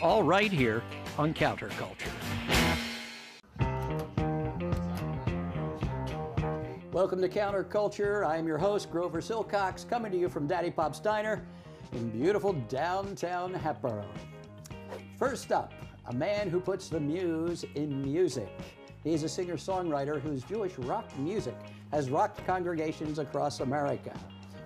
all right here on Counterculture. Welcome to Counterculture. I am your host, Grover Silcox, coming to you from Daddy Pop's Diner in beautiful downtown Hatboro. First up, a man who puts the muse in music. He is a singer-songwriter whose Jewish rock music has rocked congregations across America.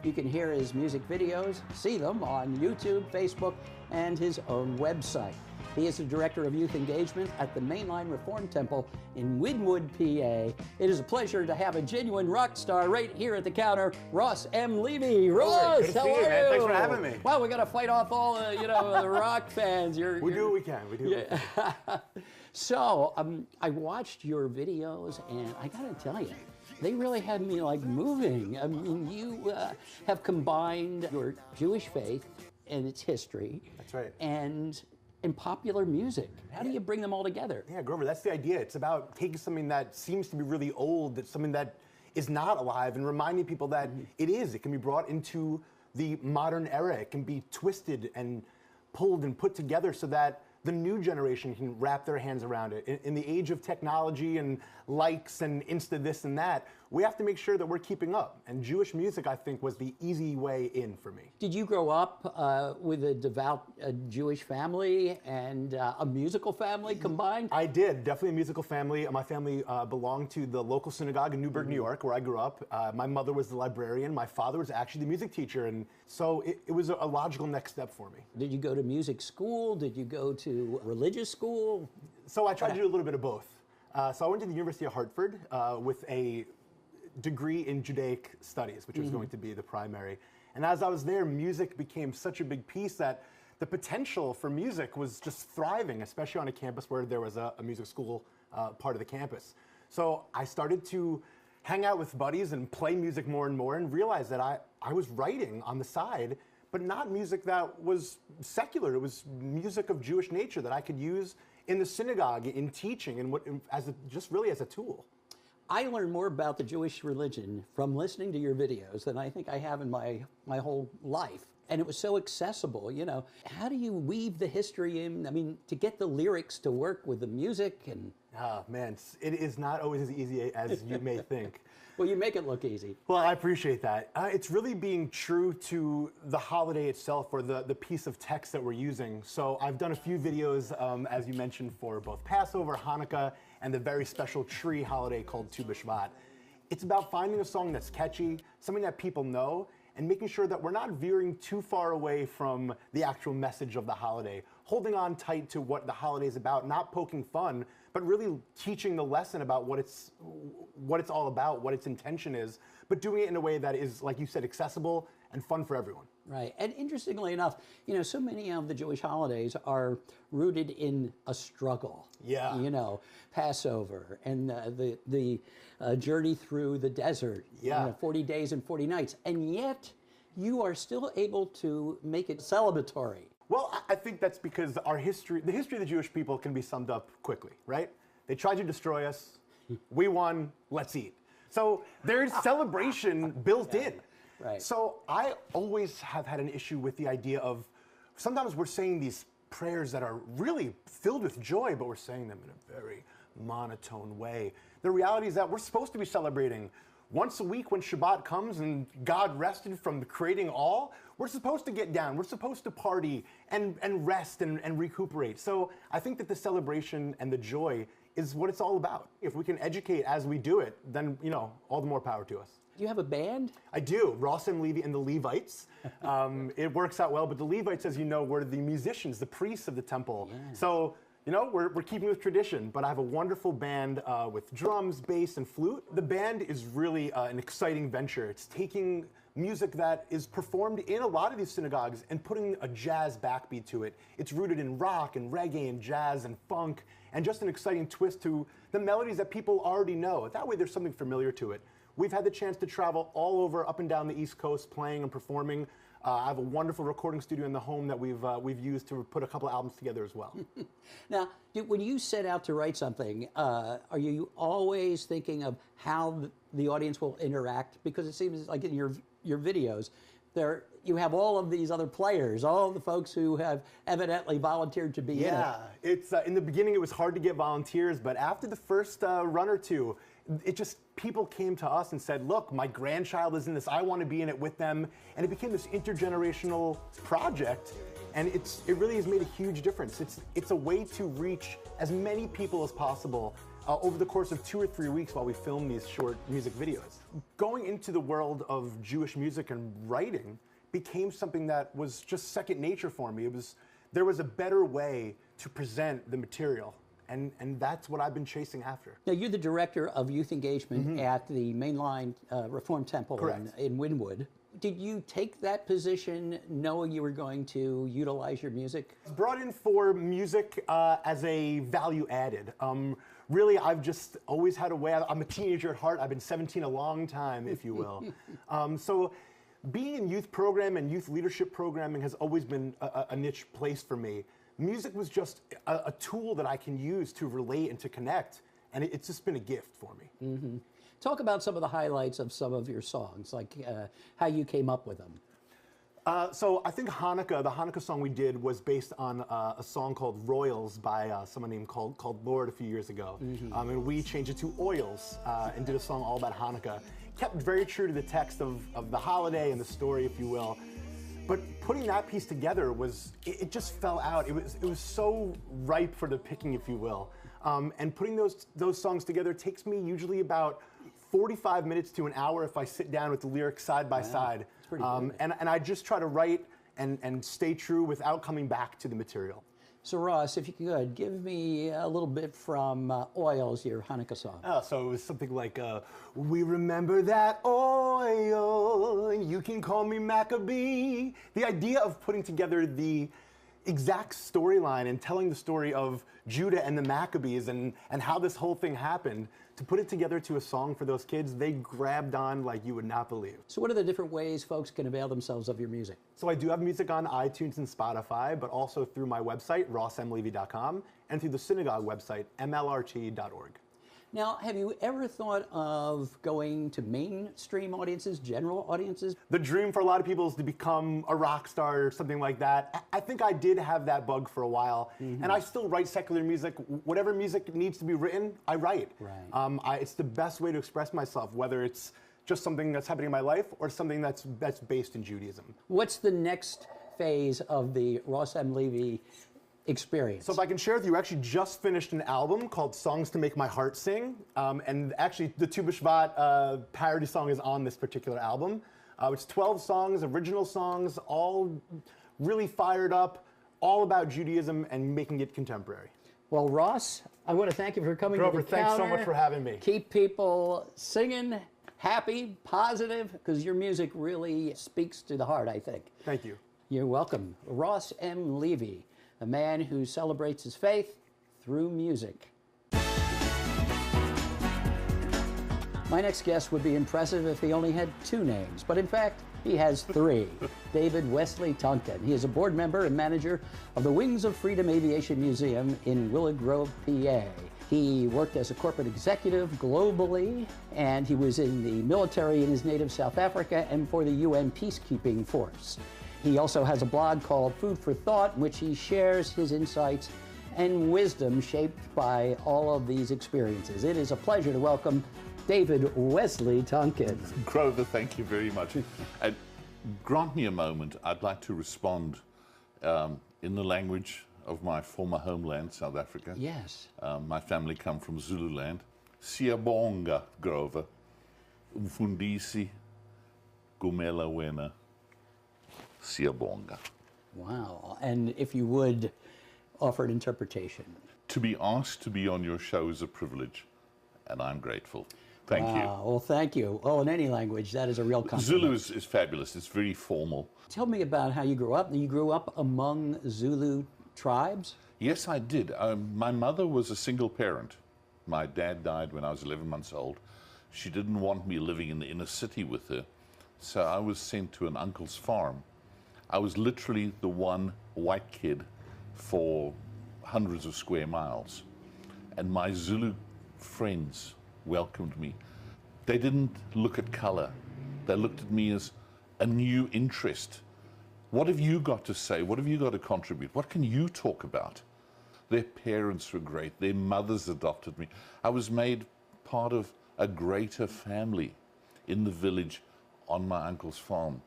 You can hear his music videos, see them on YouTube, Facebook, and his own website. He is the Director of Youth Engagement at the Mainline Reform Temple in Wynwood, PA. It is a pleasure to have a genuine rock star right here at the counter, Ross M. Levy. Ross, how are you? Man. Thanks for having me. Wow, we got to fight off all the rock fans. We do what we can. We do. Yeah. So I watched your videos, and I got to tell you, they really had me like moving. I mean, you have combined your Jewish faith and its history. That's right. And in popular music. How do you bring them all together? Yeah, Grover, that's the idea. It's about taking something that seems to be really old, that's something that is not alive, and reminding people that it is. It can be brought into the modern era. It can be twisted and pulled and put together so that the new generation can wrap their hands around it. In the age of technology and likes and Insta this and that, we have to make sure that we're keeping up. And Jewish music, I think, was the easy way in for me. Did you grow up with a devout Jewish family and a musical family combined? I did, definitely a musical family. My family belonged to the local synagogue in Newburgh, New York, where I grew up. My mother was the librarian. My father was actually the music teacher. And so it was a logical next step for me. Did you go to music school? Did you go to religious school? So I tried to do a little bit of both. So I went to the University of Hartford with a degree in Judaic studies, which was going to be the primary. And as I was there, music became such a big piece that the potential for music was just thriving, especially on a campus where there was a music school part of the campus. So I started to hang out with buddies and play music more and more, and realized that I was writing on the side, but not music that was secular. It was music of Jewish nature that I could use in the synagogue, in teaching, and just really as a tool. I learned more about the Jewish religion from listening to your videos than I think I have in my whole life. And it was so accessible, you know. How do you weave the history in? I mean, to get the lyrics to work with the music and... Oh, man, it is not always as easy as you may think. Well, you make it look easy. Well, I appreciate that. It's really being true to the holiday itself, or the piece of text that we're using. So I've done a few videos, as you mentioned, for both Passover, Hanukkah, and the very special tree holiday called Tu B'Shvat. It's about finding a song that's catchy, something that people know, and making sure that we're not veering too far away from the actual message of the holiday, holding on tight to what the holiday is about, not poking fun, but really teaching the lesson about what it's all about, what its intention is, but doing it in a way that is, like you said, accessible and fun for everyone. Right. And interestingly enough, you know, so many of the Jewish holidays are rooted in a struggle. Yeah. You know, Passover and the journey through the desert. Yeah. You know, 40 days and 40 nights. And yet you are still able to make it celebratory. Well, I think that's because the history of the Jewish people can be summed up quickly, right? They tried to destroy us. We won. Let's eat. So there's celebration built in. Right. So I always have had an issue with the idea of, sometimes we're saying these prayers that are really filled with joy, but we're saying them in a very monotone way. The reality is that we're supposed to be celebrating once a week when Shabbat comes and God rested from creating all. We're supposed to get down. We're supposed to party and rest and recuperate. So I think that the celebration and the joy is what it's all about. If we can educate as we do it, then, you know, all the more power to us. Do you have a band? I do. Ross M. Levy and the Levites. It works out well, but the Levites, as you know, were the musicians, the priests of the temple. Yeah. So, you know, we're keeping with tradition, but I have a wonderful band with drums, bass, and flute. The band is really an exciting venture. It's taking music that is performed in a lot of these synagogues and putting a jazz backbeat to it. It's rooted in rock and reggae and jazz and funk, and just an exciting twist to the melodies that people already know. That way there's something familiar to it. We've had the chance to travel all over, up and down the East Coast, playing and performing. I have a wonderful recording studio in the home that we've used to put a couple of albums together as well. Now, when you set out to write something, are you always thinking of how the audience will interact? Because it seems like in your videos, they're you have all of these other players, all of the folks who have evidently volunteered to be in it. Yeah, it's in the beginning it was hard to get volunteers, but after the first run or two, people came to us and said, look, my grandchild is in this, I want to be in it with them, and it became this intergenerational project, and it really has made a huge difference. It's a way to reach as many people as possible over the course of 2 or 3 weeks while we film these short music videos. Going into the world of Jewish music and writing became something that was just second nature for me. There was a better way to present the material. And that's what I've been chasing after. Now, you're the director of youth engagement at the Mainline Reform Temple in Wynwood. Did you take that position knowing you were going to utilize your music? I was brought in for music as a value added. Really, I've just always had a way. I'm a teenager at heart. I've been 17 a long time, if you will. So being in youth program and youth leadership programming has always been a niche place for me. Music was just a tool that I can use to relate and to connect, and it's just been a gift for me. Talk about some of the highlights of some of your songs, like how you came up with them. So I think the Hanukkah song we did was based on a song called Royals by someone named called Lord a few years ago. And we changed it to Oils and did a song all about Hanukkah. Kept very true to the text of the holiday and the story, if you will. But putting that piece together it just fell out. It was so ripe for the picking, if you will. And putting those songs together takes me usually about 45 minutes to an hour if I sit down with the lyrics side by side. And I just try to write and stay true without coming back to the material. So Ross, if you could, give me a little bit from Oils, your Hanukkah song. So it was something like, we remember that oil, you can call me Maccabee. The idea of putting together the exact storyline and telling the story of Judah and the Maccabees and how this whole thing happened, to put it together to a song for those kids, they grabbed on like you would not believe. So what are the different ways folks can avail themselves of your music? So I do have music on iTunes and Spotify, but also through my website, rossmlevy.com, and through the synagogue website, mlrt.org. Now, have you ever thought of going to mainstream audiences, general audiences? The dream for a lot of people is to become a rock star or something like that. I think I did have that bug for a while, and I still write secular music. Whatever music needs to be written, I write. Right. It's the best way to express myself, whether it's just something that's happening in my life or something that's based in Judaism. What's the next phase of the Ross M. Levy experience? So if I can share with you, actually just finished an album called Songs to Make My Heart Sing. And actually the Tu B'Shvat parody song is on this particular album. It's 12 songs, original songs, all really fired up, all about Judaism and making it contemporary. Well, Ross, I want to thank you for coming to the Grover, thanks counter. so much for having me. Keep people singing, happy, positive, because your music really speaks to the heart, I think. Thank you. You're welcome. Ross M. Levy, a man who celebrates his faith through music. My next guest would be impressive if he only had 2 names, but in fact, he has 3. David Wesley Tonkin. He is a board member and manager of the Wings of Freedom Aviation Museum in Willow Grove, PA. He worked as a corporate executive globally, and he was in the military in his native South Africa and for the UN Peacekeeping Force. He also has a blog called Food for Thought, in which he shares his insights and wisdom shaped by all of these experiences. It is a pleasure to welcome David Wesley Tonkin. Grover, thank you very much. Grant me a moment. I'd like to respond in the language of my former homeland, South Africa. Yes. My family come from Zululand. Siyabonga, Grover. Umfundisi, Gumela Wena. Siyabonga. Wow. And if you would offer an interpretation. To be asked to be on your show is a privilege, and I'm grateful. Thank you. Well, thank you. Oh, in any language, that is a real compliment. Zulu is fabulous. It's very formal. Tell me about how you grew up. You grew up among Zulu tribes? Yes, I did. My mother was a single parent. My dad died when I was 11 months old. She didn't want me living in the inner city with her, so I was sent to an uncle's farm. I was literally the one white kid for hundreds of square miles. And my Zulu friends welcomed me. They didn't look at color. They looked at me as a new interest What have you got to say? What have you got to contribute? What can you talk about? Their parents were great. Their mothers adopted me. I was made part of a greater family in the village on my uncle's farm.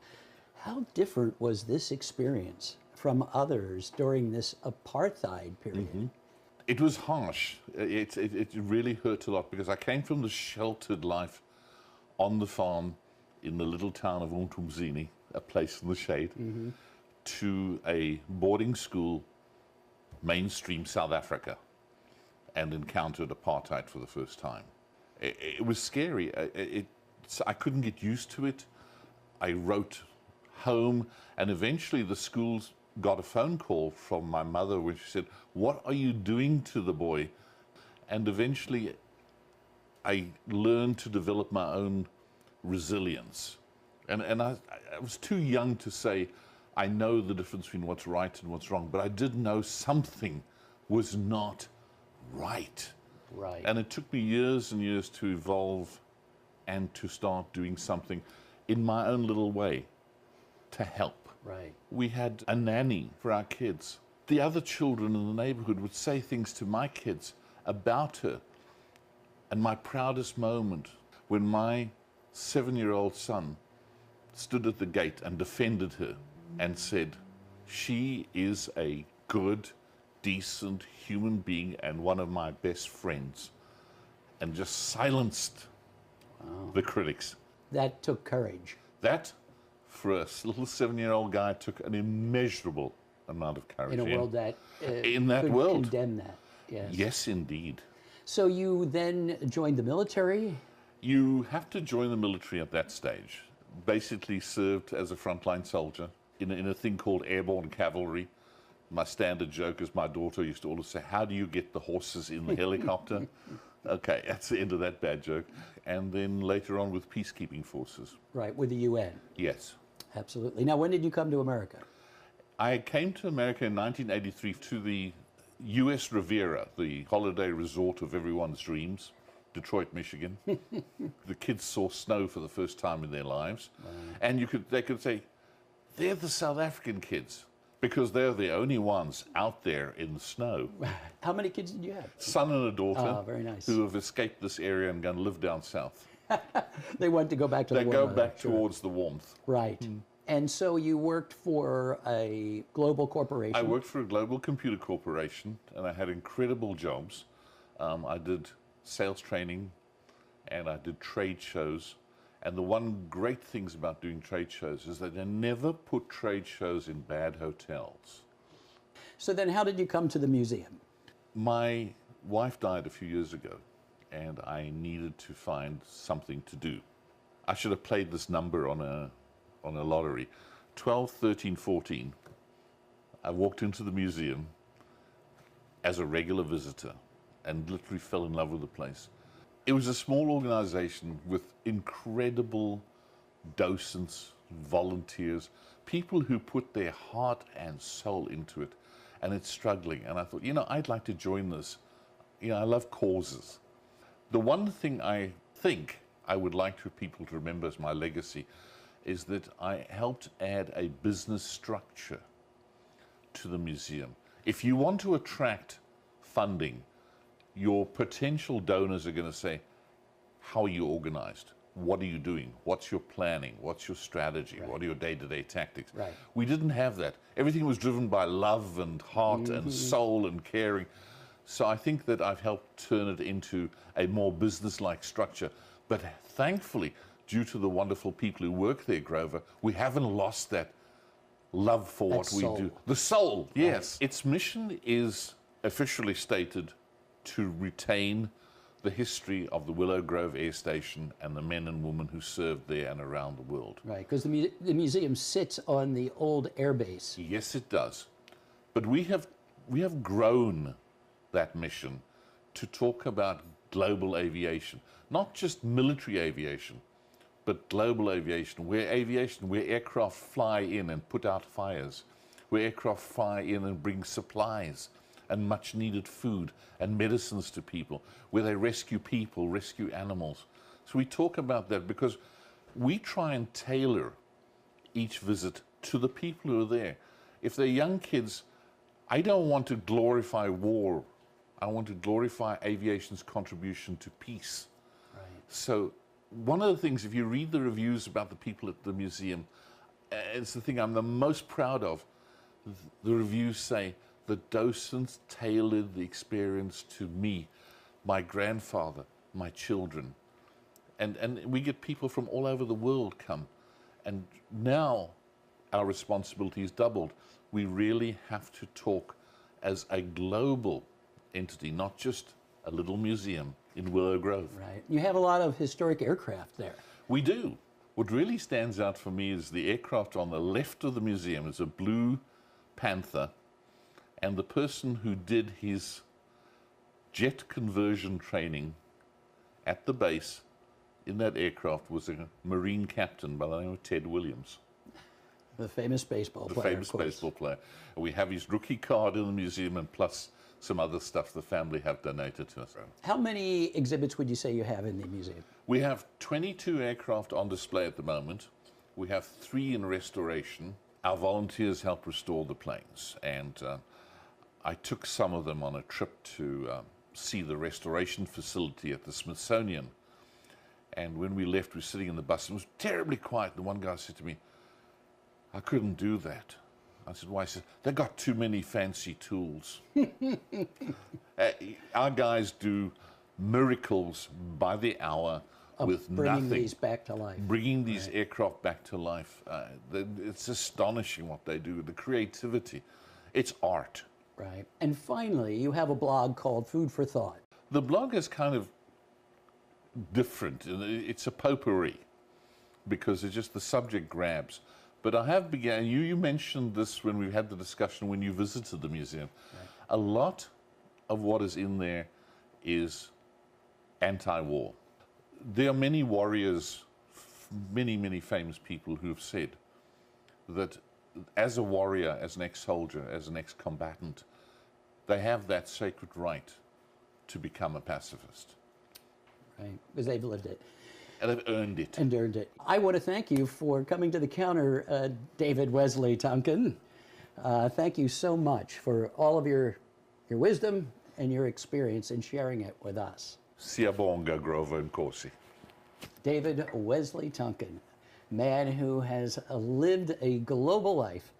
How different was this experience from others during this apartheid period? It was harsh. It really hurt a lot because I came from the sheltered life on the farm in the little town of Umtumzini, a place in the shade, to a boarding school, mainstream South Africa, and encountered apartheid for the first time. It was scary. I couldn't get used to it. I wrote home, and eventually the schools got a phone call from my mother where she said, "What are you doing to the boy?" And eventually I learned to develop my own resilience. And I was too young to say, I know the difference between what's right and what's wrong, but I did know something was not right. Right. And it took me years and years to evolve and to start doing something in my own little way to help. Right. We had a nanny for our kids. The other children in the neighborhood would say things to my kids about her. And my proudest moment, when my 7-year-old son stood at the gate and defended her and said, "She is a good, decent human being and one of my best friends," and just silenced the critics. That took courage. That, for a little 7-year-old guy, took an immeasurable amount of courage. In a world that in that could world. condemn that. Yes. Yes, indeed. So you then joined the military? You have to join the military at that stage. Basically served as a frontline soldier in a thing called airborne cavalry. My standard joke is my daughter used to always say, "How do you get the horses in the helicopter?" Okay, that's the end of that bad joke. And then later on with peacekeeping forces. Right, with the UN. Yes. Absolutely. Now, when did you come to America? I came to America in 1983 to the U.S. Riviera, the holiday resort of everyone's dreams, Detroit, Michigan. The kids saw snow for the first time in their lives. Wow. And they could say, they're the South African kids, because they're the only ones out there in the snow. How many kids did you have? Son and a daughter. Oh, very nice. Who have escaped this area and going to live down south. They want to go back to the warmth. They go back towards the warmth. Right. And so you worked for a global corporation. I worked for a global computer corporation, and I had incredible jobs. I did sales training, and I did trade shows. And the one great things about doing trade shows is that they never put trade shows in bad hotels. So then how did you come to the museum? My wife died a few years ago, and I needed to find something to do. I should have played this number on a lottery. 12, 13, 14. I walked into the museum as a regular visitor and literally fell in love with the place. It was a small organization with incredible docents, volunteers, people who put their heart and soul into it, and it's struggling. And I thought, I'd like to join this. I love causes. The one thing I think I would like for people to remember as my legacy is that I helped add a business structure to the museum. If you want to attract funding, your potential donors are going to say, how are you organized? What are you doing? What's your planning? What's your strategy? Right. What are your day-to-day tactics? Right. We didn't have that. Everything was driven by love and heart and soul and caring. So I think that I've helped turn it into a more business-like structure. But thankfully, due to the wonderful people who work there, Grover, we haven't lost that love for what we do. The soul, yes. Right. Its mission is officially stated to retain the history of the Willow Grove Air Station and the men and women who served there and around the world. Right, because the museum sits on the old air base. Yes, it does. But we have grown that mission to talk about global aviation, not just military aviation, but global aviation, where aircraft fly in and put out fires, where aircraft fly in and bring supplies and much needed food and medicines to people, where they rescue people, rescue animals. So we talk about that because we try and tailor each visit to the people who are there. If they're young kids, I don't want to glorify war. I want to glorify aviation's contribution to peace. Right. So one of the things, if you read the reviews about the people at the museum, it's the thing I'm the most proud of. The reviews say, the docents tailored the experience to me, my grandfather, my children. And we get people from all over the world come. And now our responsibility is doubled. We really have to talk as a global entity, not just a little museum in Willow Grove. Right. You have a lot of historic aircraft there. We do. What really stands out for me is the aircraft on the left of the museum. It's a blue Panther, and the person who did his jet conversion training at the base in that aircraft was a Marine captain by the name of Ted Williams. The famous baseball player. The famous baseball player. And we have his rookie card in the museum, and plus some other stuff the family have donated to us. How many exhibits would you say you have in the museum? We have 22 aircraft on display at the moment. We have 3 in restoration. Our volunteers help restore the planes, and I took some of them on a trip to see the restoration facility at the Smithsonian. And when we left, we were sitting in the bus. It was terribly quiet. The one guy said to me, I couldn't do that. I said, why? He said, they got too many fancy tools. Our guys do miracles by the hour with bringing nothing. these back to life. Bringing these aircraft back to life. It's astonishing what they do, the creativity. It's art. Right. And finally, you have a blog called Food for Thought. The blog is kind of different. It's a potpourri because it's just the subject grabs. But I have began, you mentioned this when we had the discussion when you visited the museum. Right. A lot of what is in there is anti-war. There are many warriors, many famous people who have said that as a warrior, as an ex-soldier, as an ex-combatant, they have that sacred right to become a pacifist. Right, because they've lived it. And they've earned it. And earned it. I want to thank you for coming to the counter, David Wesley Tunkin. Thank you so much for all of your wisdom and your experience in sharing it with us. Siyabonga, Grover and Corsi. David Wesley Tunkin, man who has lived a global life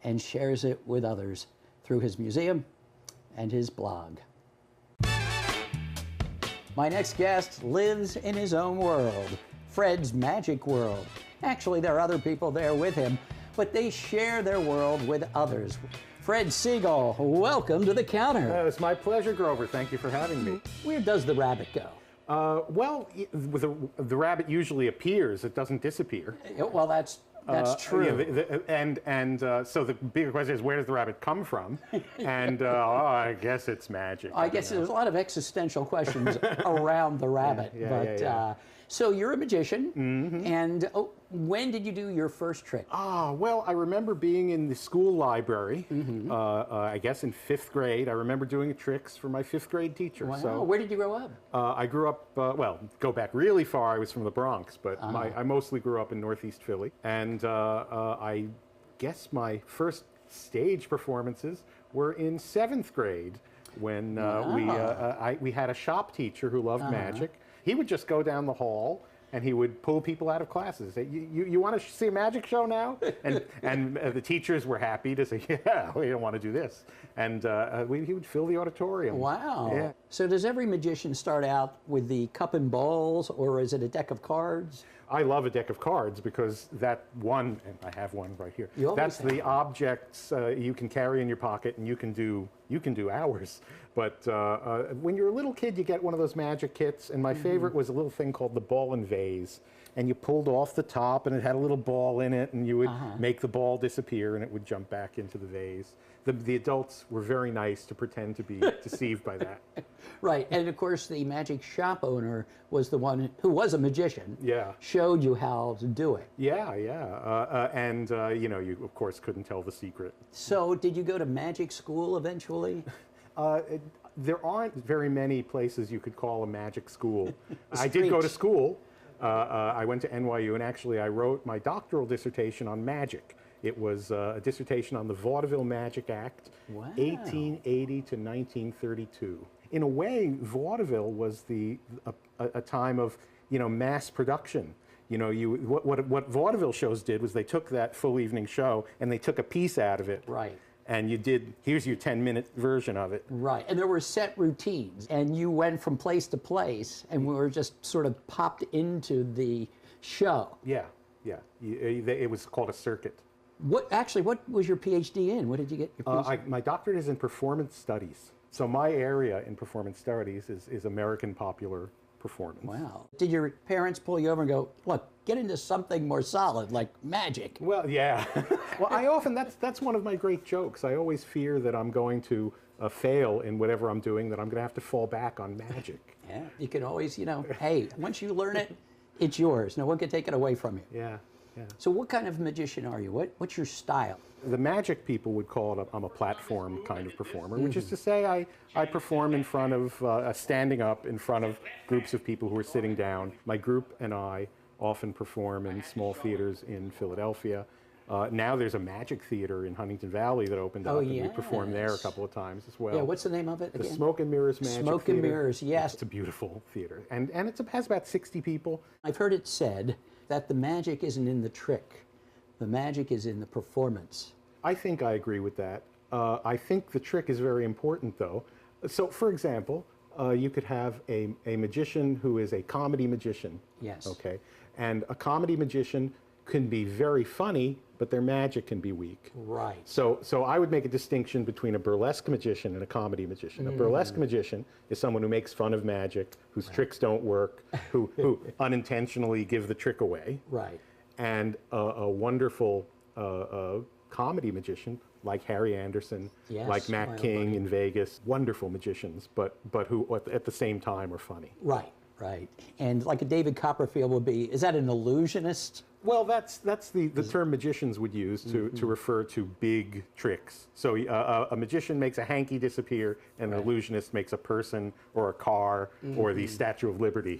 and shares it with others through his museum and his blog. My next guest lives in his own world, Fred's magic world. Actually, there are other people there with him, but they share their world with others. Fred Siegel, welcome to the counter. It's my pleasure, Grover. Thank you for having me. Where does the rabbit go? Well, the rabbit usually appears. It doesn't disappear. Well, that's true. Yeah, so the bigger question is, where does the rabbit come from? And I guess it's magic. I guess there's a lot of existential questions around the rabbit. So you're a magician, and when did you do your first trick? Well, I remember being in the school library, I guess in 5th grade. I remember doing tricks for my 5th grade teacher. Wow. So, where did you grow up? I grew up, well, go back really far. I was from the Bronx, but I mostly grew up in Northeast Philly. And I guess my first stage performances were in 7th grade when we had a shop teacher who loved magic. He would just go down the hall and he would pull people out of classes. Say, you want to see a magic show now? And the teachers were happy to say, yeah, we don't want to do this. And he would fill the auditorium. Wow. Yeah. So does every magician start out with the cup and balls, or is it a deck of cards? I love a deck of cards because that one, and I have one right here. That's the objects you can carry in your pocket, and you can do hours. But when you're a little kid, you get one of those magic kits, and my favorite was a little thing called the ball and vase. And you pulled off the top, and it had a little ball in it, and you would make the ball disappear, and it would jump back into the vase. The adults were very nice to pretend to be deceived by that. Right, and of course the magic shop owner was the one who was a magician. Yeah. Showed you how to do it. Yeah. And you of course couldn't tell the secret. So did you go to magic school eventually? There aren't very many places you could call a magic school. I did go to school. I went to NYU, and actually I wrote my doctoral dissertation on magic. It was a dissertation on the Vaudeville Magic Act, Wow. 1880 to 1932. In a way, vaudeville was a time of, mass production. What vaudeville shows did was they took that full evening show and they took a piece out of it. Right. And here's your 10-minute version of it. Right, and there were set routines, and you went from place to place, and we were just sort of popped into the show. Yeah. It was called a circuit. What was your PhD in? What did you get your PhD? My doctorate is in performance studies. So my area in performance studies is American popular performance. Wow. Did your parents pull you over and go, look, get into something more solid, like magic? Well, yeah. Well, that's one of my great jokes. I always fear that I'm going to fail in whatever I'm doing, that I'm going to have to fall back on magic. Yeah, you can always, hey, once you learn it, it's yours. No one can take it away from you. Yeah. So what kind of magician are you? What's your style? The magic people would call it I'm a platform kind of performer, which is to say I perform in front of, standing up in front of groups of people who are sitting down. My group and I often perform in small theaters in Philadelphia. Now there's a magic theater in Huntington Valley that opened up, and we performed there a couple of times as well. Yeah, what's the name of it again? The Smoke and Mirrors Magic Theater. Smoke and Mirrors, yes. It's a beautiful theater, and it has about 60 people. I've heard it said that the magic isn't in the trick. The magic is in the performance. I think I agree with that. I think the trick is very important, though. So, for example, you could have a magician who is a comedy magician. Yes. Okay. And a comedy magician can be very funny, but their magic can be weak. Right. So I would make a distinction between a burlesque magician and a comedy magician. A burlesque magician is someone who makes fun of magic, whose tricks don't work, who unintentionally give the trick away. Right. And a wonderful comedy magician like Harry Anderson, like Matt King in Vegas, wonderful magicians, but who at the same time are funny. Right. And like a David Copperfield would be, is that an illusionist? Well, that's the term magicians would use to refer to big tricks. So a magician makes a hanky disappear, and an illusionist makes a person or a car or the Statue of Liberty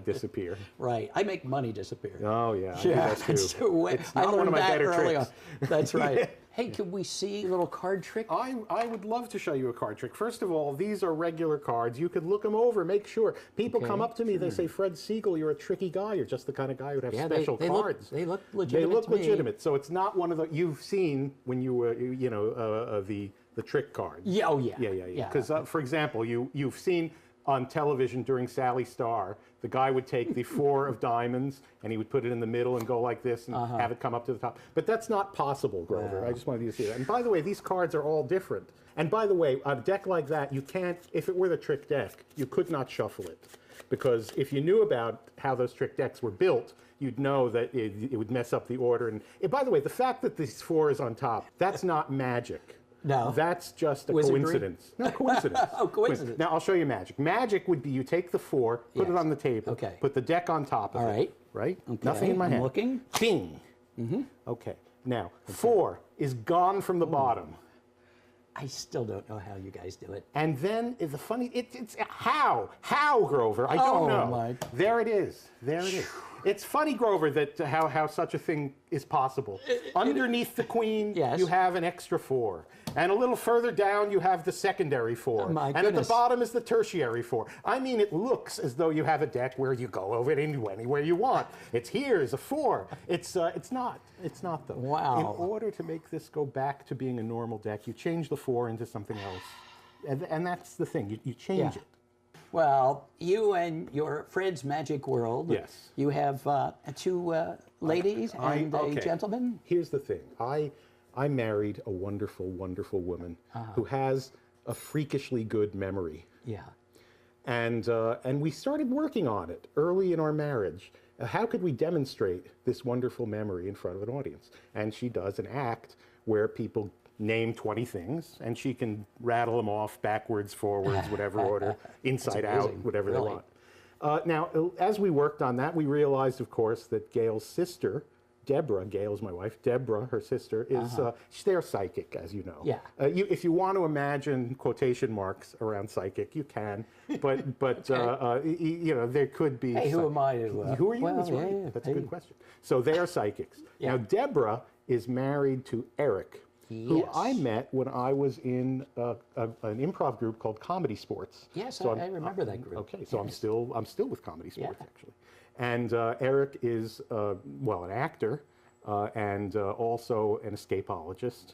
disappear. Right. I make money disappear. Oh, yeah. I do that too. It's not one of my better tricks. That's right. Hey, can we see a little card trick? I would love to show you a card trick. First of all, these are regular cards. You could look them over, make sure. People come up to me, they say, Fred Siegel, you're a tricky guy. You're just the kind of guy who'd have special cards. They look legitimate. They look to me. legitimate. So it's not one of the, you've seen when you were, the trick cards. Yeah, oh yeah. Yeah. Because, for example, you've seen on television during Sally Star, the guy would take the 4 of diamonds and he would put it in the middle and go like this and have it come up to the top. But that's not possible, Grover. I just wanted you to see that. And by the way, these cards are all different. And by the way, on a deck like that, you can't, if it were the trick deck, you could not shuffle it. Because if you knew about how those trick decks were built, you'd know that it would mess up the order. And by the way, the fact that these 4 is on top, that's not magic. No. That's just a Wizardry? coincidence. No, coincidence. Oh, coincidence. Now, I'll show you magic. Magic would be you take the 4, put it on the table, put the deck on top of it. Right? Okay. Nothing in my hand. I'm looking. Bing. Okay. Now, 4 is gone from the bottom. I still don't know how you guys do it. And then the funny, it's how, Grover? I don't know. There it is. It's funny, Grover, that how such a thing is possible. Underneath the queen, you have an extra 4. And a little further down, you have the secondary 4. Oh, and at the bottom is the tertiary 4. I mean, it looks as though you have a deck where you go over it anywhere you want. Here's a 4. It's not. It's not, though. Wow. In order to make this go back to being a normal deck, you change the 4 into something else. And that's the thing. You change it. Well, you and your Fred's Magic World. Yes. You have 2 ladies and a gentleman. Here's the thing. I married a wonderful, wonderful woman who has a freakishly good memory. Yeah. And we started working on it early in our marriage. How could we demonstrate this wonderful memory in front of an audience? And she does an act where people name 20 things, and she can rattle them off backwards, forwards, whatever order, inside out, whatever they want. Now, as we worked on that, we realized, of course, that Gail's sister, Deborah, Gail's my wife, Deborah, her sister, is they're psychic, as you know. Yeah. If you want to imagine quotation marks around psychic, you can, but there could be. Hey, who am I to? Who are you? That's right. That's a good question. So they are psychics. Now, Deborah is married to Eric, who Yes. I met when I was in an improv group called Comedy Sports. Yes, So I remember that group. Okay, so I'm still with Comedy Sports, Yeah. actually. And Eric is well, an actor and also an escapologist.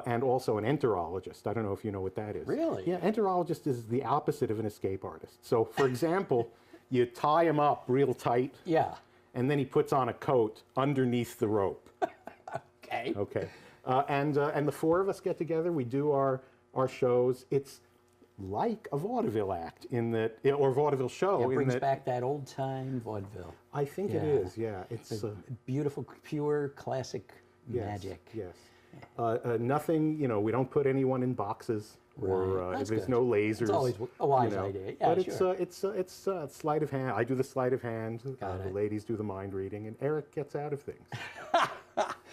And also an enterologist. I don't know if you know what that is. Really? Yeah, enterologist is the opposite of an escape artist. So, for example, you tie him up real tight, Yeah. and then he puts on a coat underneath the rope. Okay. Okay. And the four of us get together. We do our shows. It's like a vaudeville act in that, or vaudeville show. It brings in that, back that old time vaudeville. I think it Yeah. is. Yeah. It's Beautiful, pure, classic yes, magic. Yes. Nothing. We don't put anyone in boxes. Or Right. if That's there's good. no lasers. It's always a wise idea. Yeah, but sure. it's sleight of hand. I do the sleight of hand. Got The it. ladies do the mind reading, and Eric gets out of things.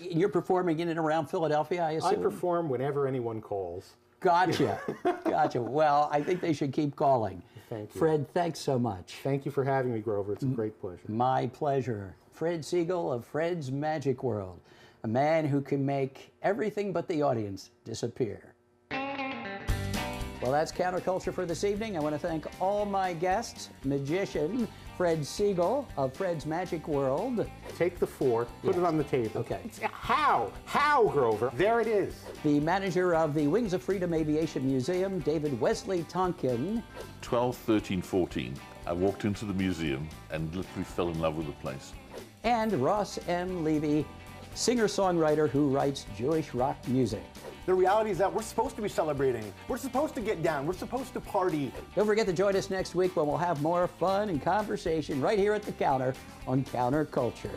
You're performing in and around Philadelphia, I I assume? perform whenever anyone calls. Gotcha. Gotcha. Well, I think they should keep calling. Thank you. Fred, thanks so much. Thank you for having me, Grover. It's a great pleasure. My pleasure. Fred Siegel of Fred's Magic World, a man who can make everything but the audience disappear. Well, that's Counterculture for this evening. I want to thank all my guests, magician Fred Siegel of Fred's Magic World, Take the four, put it on the table. Okay. How, Grover? There it is. the manager of the Wings of Freedom Aviation Museum, David Wesley Tonkin, 12, 13, 14. I walked into the museum and literally fell in love with the place. and Ross M. Levy, singer-songwriter who writes Jewish rock music. The reality is that we're supposed to be celebrating. We're supposed to get down. We're supposed to party. Don't forget to join us next week when we'll have more fun and conversation right here at the counter on Counterculture.